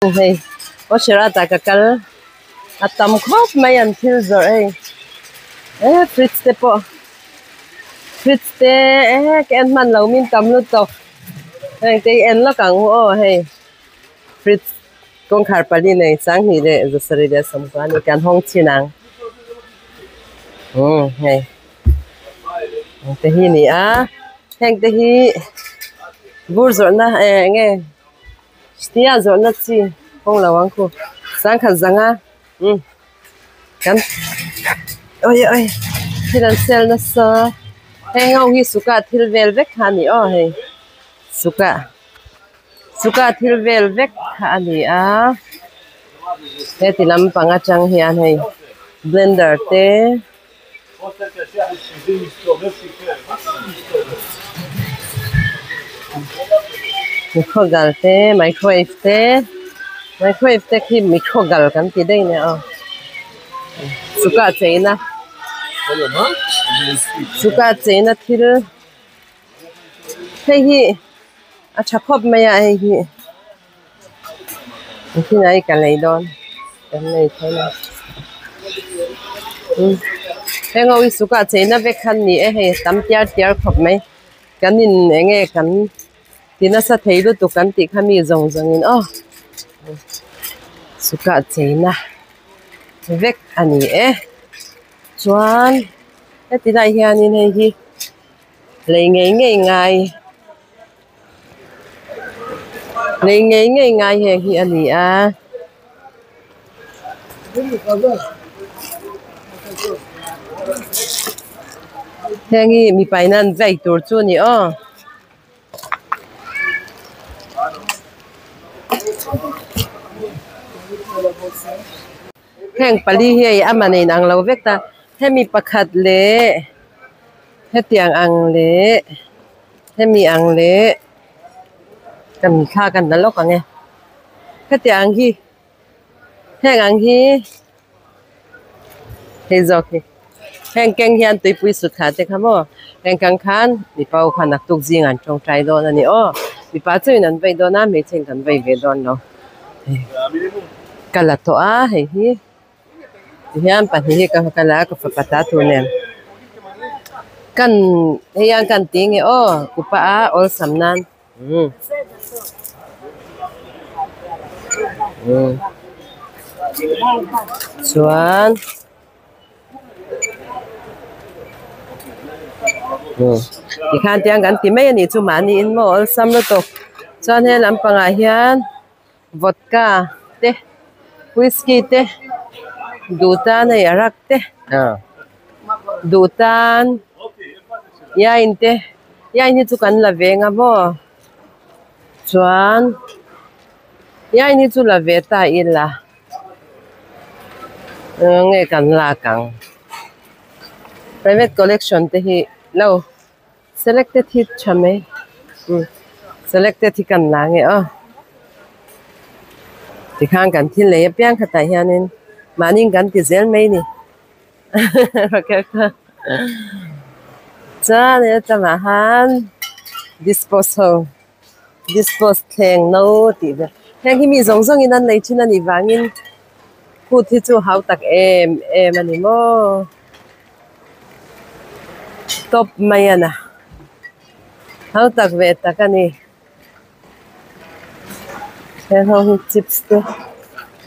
Hey, có sữa ta cả cái tầm khóc mấy anh thiếu rồi Fritz te po Fritz te cái anh man lâu min tầm luôn to cái anh lo càng ô hey Fritz con khar pali này sáng hi de giờ sari de sam quan cái hong chi nang hey te hi ni heng te hi bur zor na nghe stia zor na chi hong lawang ko sang khan zanga kan ôi ôi thì lần sel nó sơ hay ngâu hi suka thil vel vek hani hey suka thil vel vek hani he ti lam panga chang hian hey blender te microgal te microwave te khi microgal kan ti dei ne suka cheina thil hei hi acha khop maya hei hi khi nãy cả lấy đòn cái này thế này cái ngôi suka cheina ve khan ni hei tam tiar khop mai kan in enge kan tina sa theilu tu kan ti khami zong in suka cheina vek ani chuan ti dai hian in hei hi lei ngai he hi ani hengi mi painan vai tur chu ni heng pali hi amane nang lo vek ta hemi pakhat le hetiang ang le hemi ang le kan kha kan dalok ange hetiang hi heng ang hi hezoki heng keng hian tuipui sut kha te khamo heng kang khan mi pau khan nak tuk jing an chong trai don ani mi pa chuin an vai don me cheng kan vai ve don no kala to hei hi hian pa hi ka kala ka fa pata tu nen kan hian kan ting kupa ol samnan chuan thì khan tiang kan ti mai ani chu mani in mo ol sam lo to chuan he lampanga hian vodka te whisky te dutan nei arak te dutan yain hi chu kan la venga mo chuan yain hi chu la ve ta ila nge kan la kang private collection te hi lo selected hit chame selected hi kan la nge ti khang kan thil le piang khata hianin maning kan ti zel mai ni okay cha ne chama han dispose theng no ti ve heng hi mi zong in an nei chin ani wangin khu thi chu hau tak em ani mo top mai ana hau tak ve tak ani heng ho chips te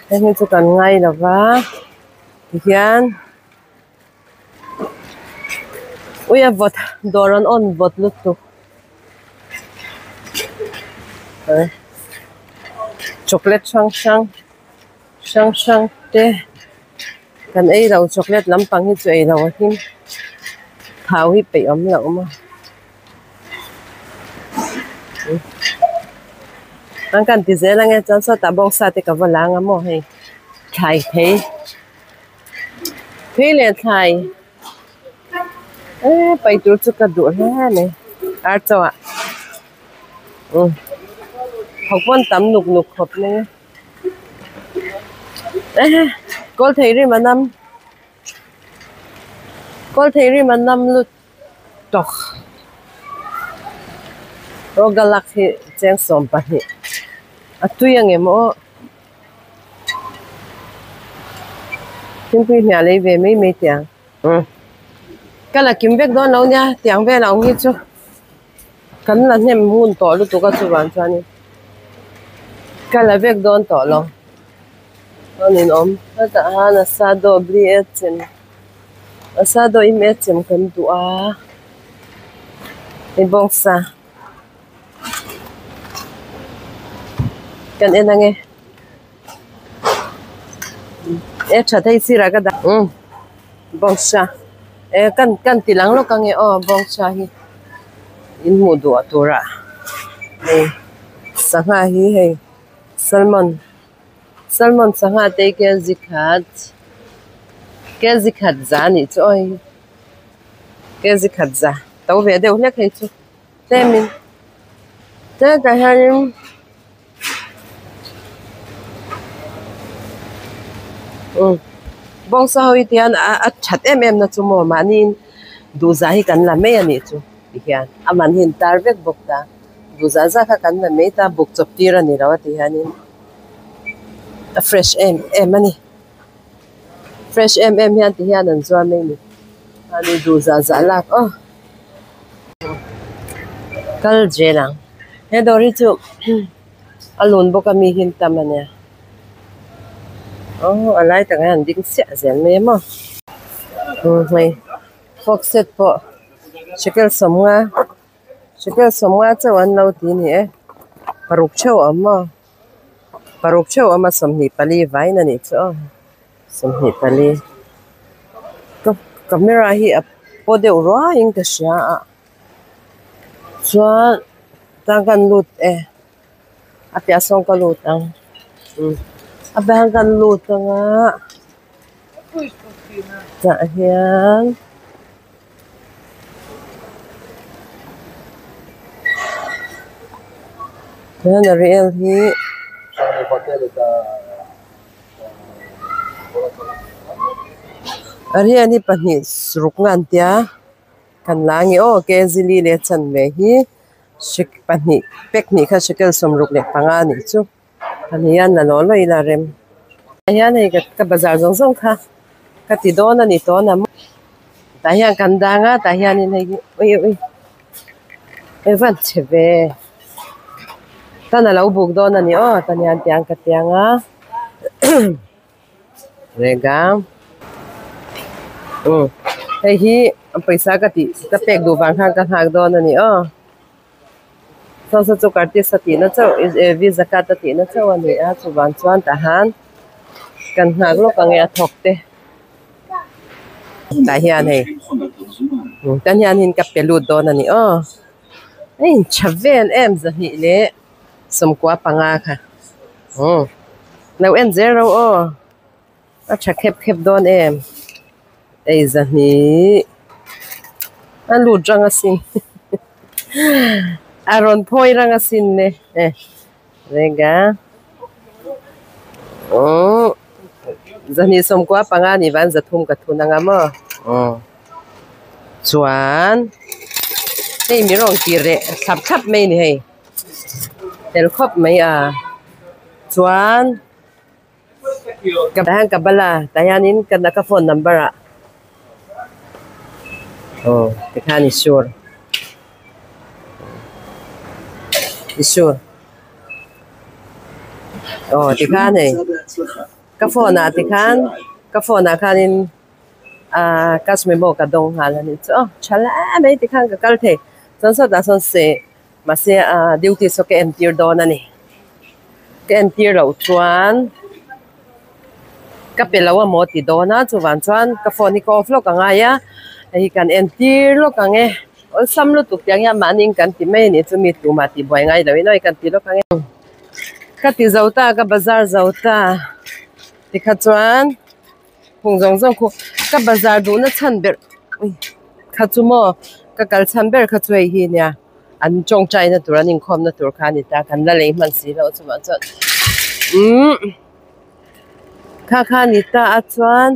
heng chu kan ngai lawa hian uya vot doron on vot lutu chocolate shang te kan ei lo chocolate lampang hi chu ei lo him thau hi pe om lo ma an kan ti zela nge chan sa ta bong sa te ka wala nga mo hei thai le thai pai tur chu ka du he ne ar chawa hokpon tam nuk khop ne kol theiri manam lu tok rogalak hi cheng som pa hi atuyang emo Kim pui nhà lấy về mấy tiếng. Cái là kim vẹt đó lâu nha, tiếng về là ông hết chứ. Cái là nem hun to lúc tụi cái chú bán cho anh. Cái là vẹt đó to lâu. Nên ông, nó đã han asado bli etim. Asado im etim kan dua. Ibong sa. Kan enang e. Chả thấy gì ra cái đó. Bong sa. Kan tilang lo kang e bong sa hi. In mo dua tura. Hey. Sanga hi hey. Salmon sanga te ke zikat. Ke zikat zani choi. Ke zikat za. Tao về đều nhắc hay chứ. Thế mình. Thế cái hai bong sa hoi tian chat em na chu mo manin du za hi kan la me ani chu hian aman hin tar vek bok ta du za za kha kan la me ta bok chop tira ni rawa ti hanin a fresh em ani fresh em hian ti hian an zwa me ni ani du za za lak kal jelang he dori chu alun boka mi hin tamane alai ta ngan ding sia zen me mo mai fork set po chicken somnga chawan lo ti ni paruk cheu ama somni pali vai na ni cho somni pali camera hi pode ro ing ka sha cho ta kan lut apia song ka lut ang abang kan lut nga dạ hiền thế là real hi ari ani pani suruk ngan tia kan langi ke zili le chan me hi shik pani pek ni kha shikel somruk le panga ni chu ani yan na lo ila rem yan ai ka bazar zong zong kha ka ti don ani to na ta hian kan danga ta hian in hei oi evan cheve ta na lo buk don ani ta nian tiang ka tianga rega hei hi paisa ka ti ta pek du bang khang ka hak don ani so chu karti sati na chau visa ka ta ti na chau ani chu ban chuan ta han kan hak lo ka nge thok te ta hian hei tan hian hin ka pelut don ani ei chaven em za hi le som kwa panga kha lo en zero a cha khep don em ei za ni alu jang asin aron phoi rang asin ne rega zani som kwa panga ni van za thum ka thunanga mo chuan hei mi rong ti re thap mai ni hei tel khop mai chuan ka bala tayanin kan ka phone number tikhani sure tikhan này ka phone khanin kasme mo ka dong halan ni chala mai tikhan ka kal the son so da son se ma se duty so ke empty don ani ke empty lo chuan ka pelawa mo ti dona chuan ka phone ni ko off lo ka nga ya hi kan empty lo ka nge ol sam lo tu tyang ya maning kan ti mai ni chu mi tu ma ti boy ngai lo noi kan ti lo ka nge ka ti zauta ka bazar zauta ti kha chuan hung zong zong khu ka bazar du na chan ber kha chu mo ka kal chan ber kha chu hi nya an chong chai na tur anin khom na tur kha ni ta kan la le man si lo chu ma chu kha ni ta a chuan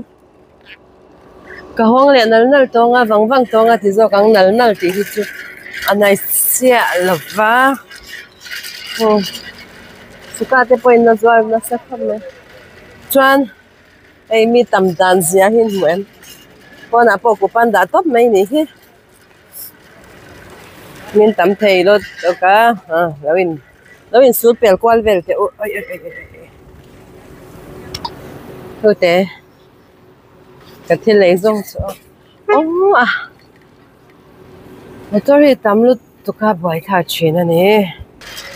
ka hong le nal to nga wang to nga ti zo kang nal ti hi chu anai sia lova suka te point na zo na sa kham me chuan ai mi tam dan zia hin muen con à bộ của pan đã top mấy nè hi min tam thầy lo cả lâu in suốt bèo quan về cái ôi thôi thế cái thiên lấy rong ô à tôi đi tắm lúc tụi cá bơi thả chuyện này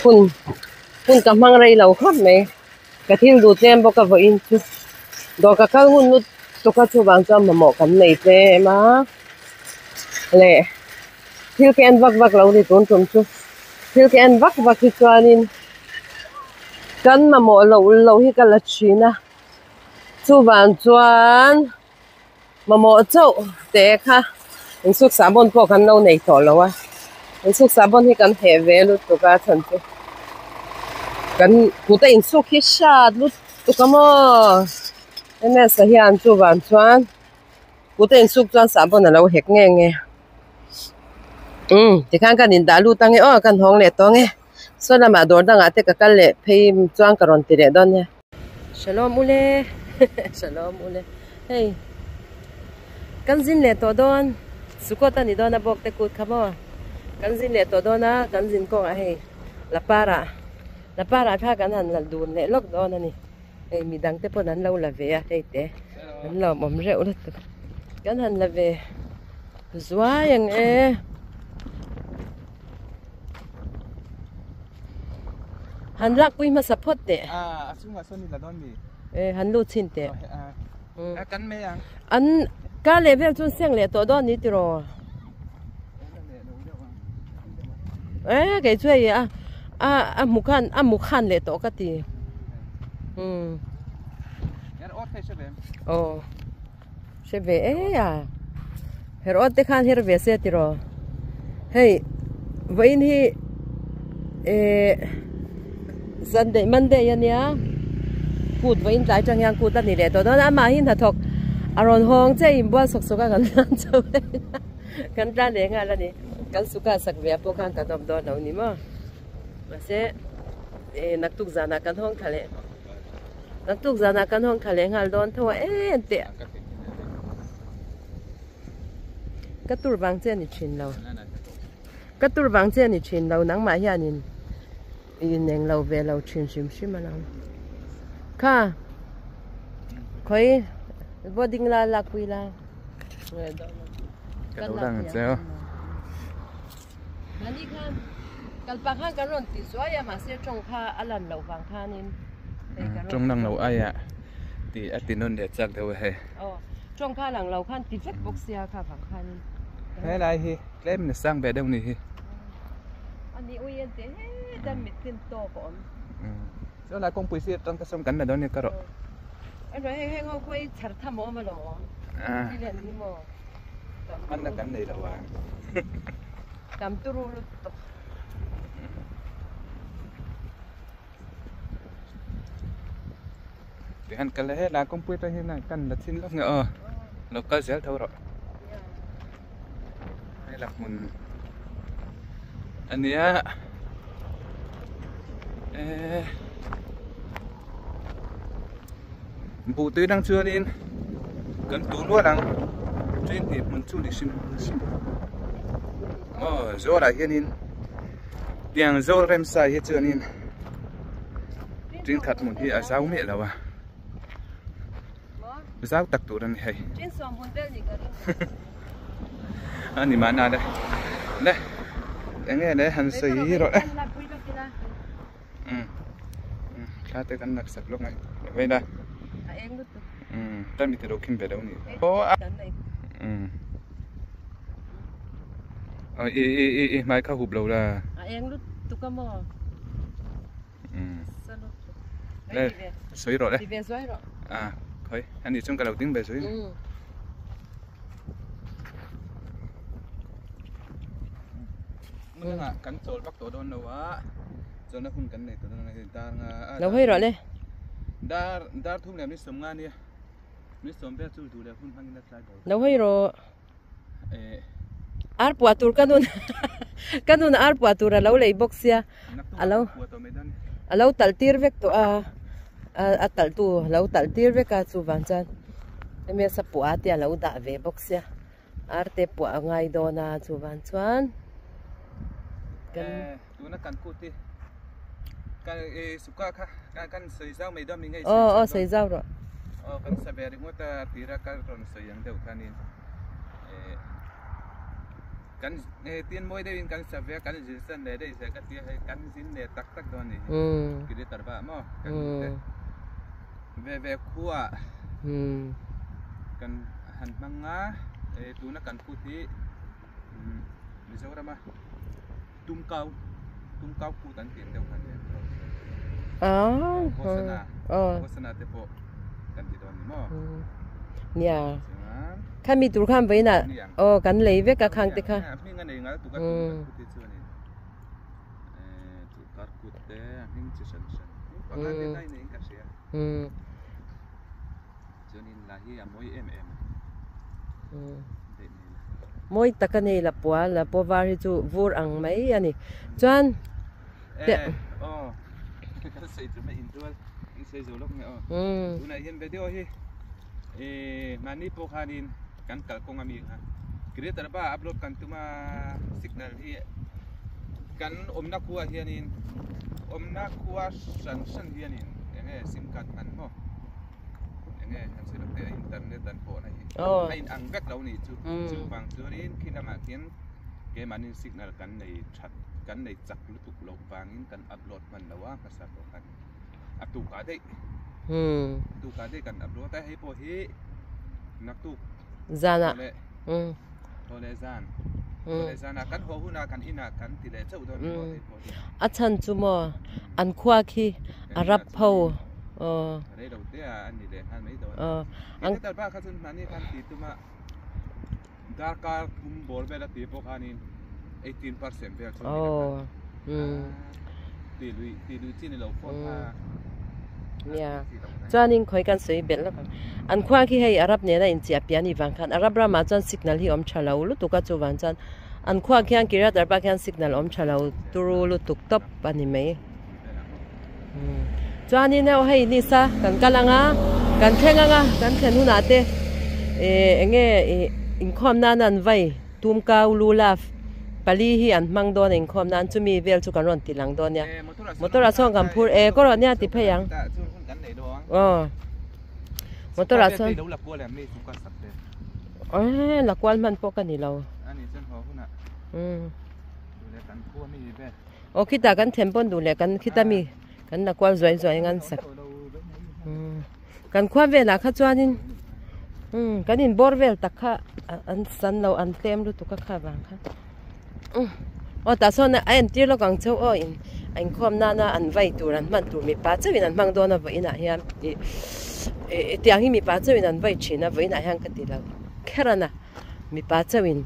hun cầm mang ray lâu khắp mấy cái thiên đủ tem bao cái vợ chú đó cái hun lúc tụi cá chú bằng cho mà mỏ cầm này thế mà lệ thiên cái ăn vác lâu thì tốn tốn chú thiên cái ăn vác thì cho nên cái mà mỏ lâu thì cái là chuyện à chú bằng cho mà mỏ châu để ha mình xuất sản phẩm của cái nấu này thôi rồi mình xuất sản phẩm thì cái hệ về lúc tụi cái thành chú cái cụ thể mình xuất cái sát lúc tụi cái mà em là sẽ hiện chú bằng cho cụ thể mình xuất cho sản phẩm là lâu hết nghe thì khang cái nhìn đã lúc tăng cái cái hong lệ to nghe so là mà đồ đang ở cái lệ pay cho cái rong tiền đó nha shalom ule shalom ule hey cái gì lệ to đó suko ta ni do na bok te kut khamo kan zin le to do na kan zin ko a he la para pha kan han la dun le lok do na ni e mi dang te pon an lo la ve a he te an lo mom reu la tu kan han la ve zwa yang e han lak pui ma support te sunga soni la don ni e han lu chin te kan me yang an ka le ve chun seng le to do ni ti ro cái chuyện mukhan lệ tổ cái gì sẽ về ấy à herod te khan her về xe thì rồi hey vậy thì Sunday Monday ya nia cút vậy lại trong yang cút này lệ tổ đó mà hin thật thọc aron hong chơi im bua sọc sọc cái chỗ cái ra lệ ngay là đi kan suka sak ve po kan ka dom do no ni ma mase naktuk zana kan hong khale ngal don tho te katur bang chen ni chin lo nang ma hian in neng lo ve lo chin sim ma lang kha khoi boarding la lakui la ka do dang cheo Nani kan kalpakhan karon ti soya ma se trong kha alan lo wang khanin trong nang lo aya ti atinon de chak de he trong kha lang lo khan ti fek boxia kha wang khanin he lai hi klem ne sang be dong ni hi ani uyen te he dan mit tin to ko so la kong puisi tang ka som kan na don ni karo ro he ngo khoi char thamo ma lo ti len ni mo man na kan nei lo wa Tam turu lu tok. Thì hắn cái lẽ là công quyết như này cần là xin lóc ngựa nó có dễ thâu rồi hay là mình anh ấy vụ tươi đang chưa nên cần tú luôn đang trên thì mình chú đi xin rồi là hiện in tiếng rồi em sai hết chưa nên trên thật một thì ở sao mẹ là à sao tắc tụ đây hay anh đi mà nào đây đây anh nghe đấy hắn xây rồi đấy khá tới căn nặc sập lúc này vậy đây tên bị đâu kim về đâu nhỉ mai khâu hụp lâu là em lúc tụi con mò đây suy rồi đấy về suy rồi thôi anh đi trong cái đầu tiên về suy mình là cắn sôi bắt tổ đôn đâu á cho nó không cắn này tổ đôn này ta lâu hơi rồi đấy đã thu làm nít sớm ngan đi nít sớm bé chui đủ để phun phăng đất trái lâu hơi rồi arpuatur kanun arpuatur alo lei boxia alo taltir vek to a tal tu lo taltir vek a chu van chan em sa puа tia lo da ve box ya arte puа ngai do na chu van chuan kan tu na kan ku ti kan suka kha kan sei zau mai do mi ngai sei zau ro kan sa be ring ta tira ka ron sei yang deu kanin kan tiền môi đây kan sa ve kan jinsan le dei se ka ti kan jin le tak tak do ni ki de tar ba mo kan ve khua kan han manga tu na kan ku ti mi zo ra ma tum kau ku tan tiền deu kan Hosana te po kan ti don ni mo nya kami tur kham với nè kan lấy với cả khang te kha mi nga nei nga tu ka tu ti chu ni tu kar ku te min chi san pa ka te nai nei ka sia chu ni la hi a moi moi takane la po var hi chu vur ang mai ani chuan ka sei tu mai in tual in sei zo lok ne tu na hian video hi mani po khanin kan kal kong ami ha creator ba upload kan tuma signal hi kan omna khuwa hianin omna khuwa san hianin enge sim card kan mo enge han se te internet dan po na hi ai ang vek lo ni chu bang churin khilama kian ke manin signal kan nei that kan nei chak lu tuk lo wangin kan upload man lawa ka sa ko kan atu ka dei tu ka dei kan upload ta hi po hi nak tu zana tole zana kan ho huna kan ina kan ti le chau don po achan chu mo an khwa khi arab pho re do te an ni le han mai do ang ta ba kha chun mani kan ti tuma darka kum bor be la ti po khanin 18% be chu ti lui chin lo pho tha nya chuanin khoi kan sei bel la an khwa khi hei arab ne na in chi apiani wang khan arab ra ma chan signal hi om thalo lu tu ka chu wan chan an khwa khian kira dar ba khian signal om thalo turu lu tuk top ani mai chuanin ne hei ni sa kan kalanga kan thenga kan then hu na te enge in khom na nan vai tum ka lu laf pali hi an mang don in khom nan chu mi vel chu kan ron ti lang don ya motora song kan phur ko ro nya ti pheyang motora song la kwal man po kan ni lo kita kan thempon du le kan kita mi kan na kwal zoi ngan sak kan khwa ve la kha chuanin kan in bor vel takha an san lo an tem lu tu ka kha wang kha ta son na an tir lo kang chau in khom na an vai tur an man tur mi pa chawin an mang do na vai na hiam tiang hi mi pa chawin an vai china vai na hang ka ti lo kherana mi pa chawin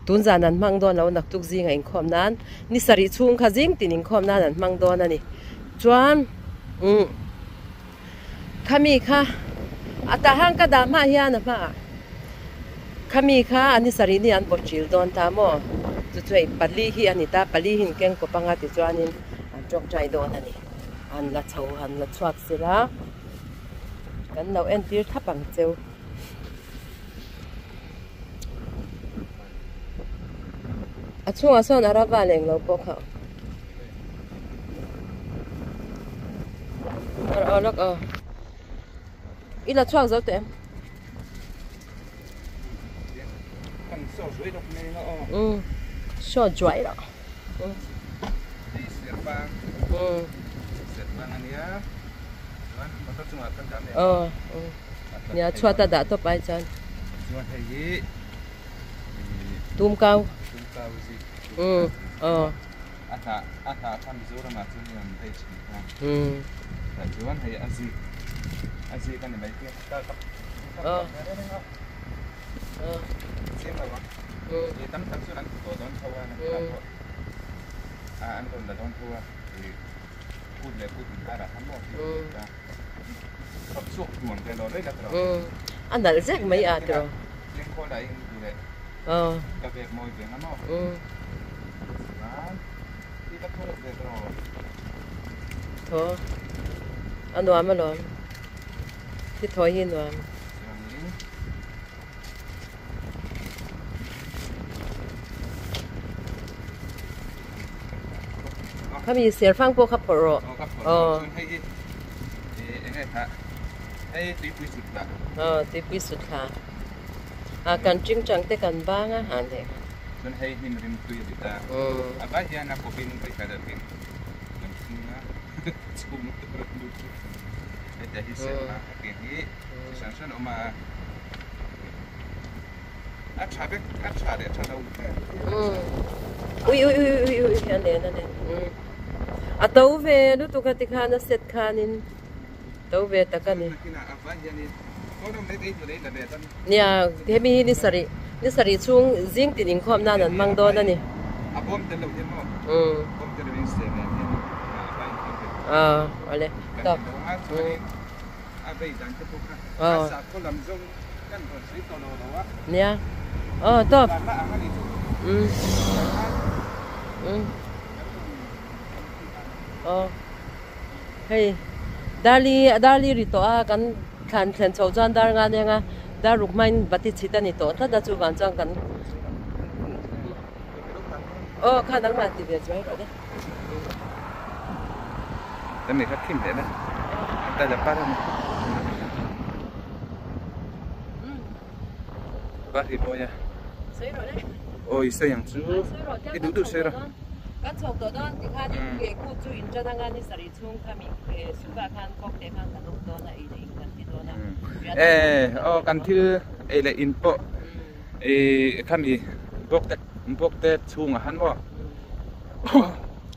tun zan an mang do lo nak tuk zi ngai khom nan ni sari chung kha jing tin in khom nan an mang do na ni chuan khami kha ata hang ka da ma hian ma khami kha ani sari ni an bochil don ta mo chu chei pali hi ani ta pali hin keng ko panga ti chuanin an chok chai don ani an la chho han la chuak sila kan no en tir thapang cheu achunga son araba leng lo po kha lok ila chuak zo te so dry đó. Nhà chua ta đã top ai chan. Tum cao. Ata kan zura ma tun yan dai chi ka. Da juan hay azi kan mai ke ta ka. Xem là thì tấm số anh của đón thua anh còn là đón thua thì phút ta đã thắng rồi tập suốt nguồn cái đó đấy là rồi anh đã rất mấy rồi liên quan lại đấy cà phê mồi về nó thì ta thu được về rồi thôi anh đoán mà rồi thì thôi hiền đoán เขามีเสียฟังพวกขับปรให้ค่ะให้ตีปุยสุดละตีปีสุดค่ะการจริงจังแต่กันบ้างอาหารเด็กส่วนให้หิมริมตุยดิตาบ้านที่นักโคบินไปกันเป็นกันซินะชุ่มตัวดูแต่ที่เสร็จมาเกี่ยนี้ฉันชวนออกมาอัดชาเด็ดชาเราอุ้ยอันเด่นตัวเวดูตุกติคานะเสร็จคานินตัวเวตะกันนี่เนี่ยเฮมีนิสรีช่วงจิงติดอินคอมนั่นมังโดนั่นนี่ผมจะเล่าที่มั้งผมจะเล่าเสียงเนี่ยอะไรตอบไปจังจะพูดค่ะสักคนลำจงกันก่อนสิตัวเราวะเนี่ยตอบเฮ้ยดาลีริโตกันขันเซนโซจันดาร์งานยังไงดารุกมันบัติชิตานิโตถ้าดาจูวันจังกันข้าดังมาติเบียช่วยเราดิแต่ไม่คัดขิมเลยนะแต่จะป้าทำป้าที่โมยโอ้ยเสียงซูไอ้ดูเสียงก็ชกตัวด้านที่ข้าที่เกี่ยวกับจุดจะทำงานที่สริช่วงข้ามีสุขภาพก็เต็มกันทุกตัวนะอีกกันที่ตัวนะกันที่เลยอินโปข้ามีพวกเตะช่วงอาหารมั้ง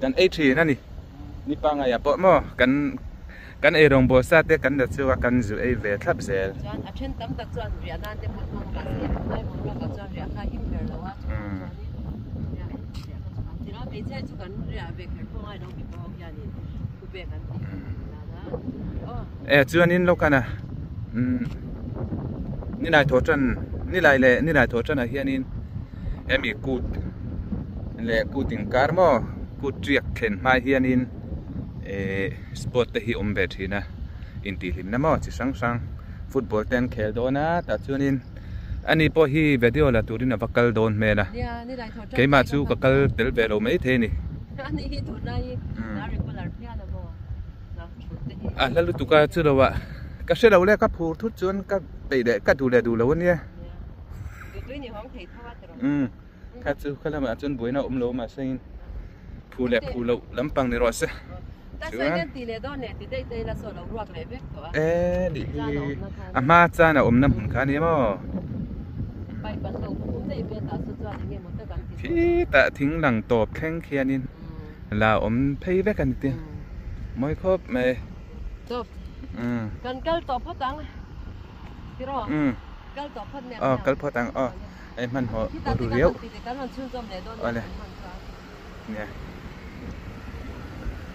กันทีนั่นนี่ปังไงอ่ะปะมั้งกันรองบอสเตะกันจะชื่อว่ากันจู่เวทับเซลอาเช่นตั้มตักจวนเรียนนั่นเต็มหมดกันไม่หมดเราก็จวนเรียนข้าหิมเบอร์แล้วว่าที่เราไม่ใช่จุกันเรียนเบเกอร์พวกไอ้เราไม่บอกอย่างนี้กูเบกันจวนนี้เรากันนะนี่นายโทจันนี่นายโทจันอะเฮียนี่มีกูดเลยกูติงการ์มอกูเรียกเข็นมาเฮียนี่สปอร์ตที่เบ็ดที่นะอินทีลิมนะมั้งที่สังฟุตบอลเต้นเคลโดนะแต่ชวนนี้อันนี้พอฮีวิดีโอละตัวนี้นะวักกลโดนเมนะเกี่ยมาชูกักกลเตลเบโรไม่เท่นี่แล้วลูกตุ๊กชื่อเราว่าก็เชื่อเราเลยก็พูดทุกชวนก็ไปเด็กก็ดูแล้ววันนี้ข้าชื่อข้าละมาจนบุยนะโลมาเซ็งพูดเราลำปังในรถเสียดิอามาจ้านะน้ำหุ่นขานี้มั้งพี่แต่ทิ้งหลังตบแข้งเคียนินลาเพย์ไว้กันนิดเดียวไม่ครบไหมจบกันกัลตบพ่อตังพี่รอกัลตบพ่อเนี่ยกัลพ่อตังไอ้มันหัวดูเรียวกันมันชื่นชมเลยโดนเนี่ย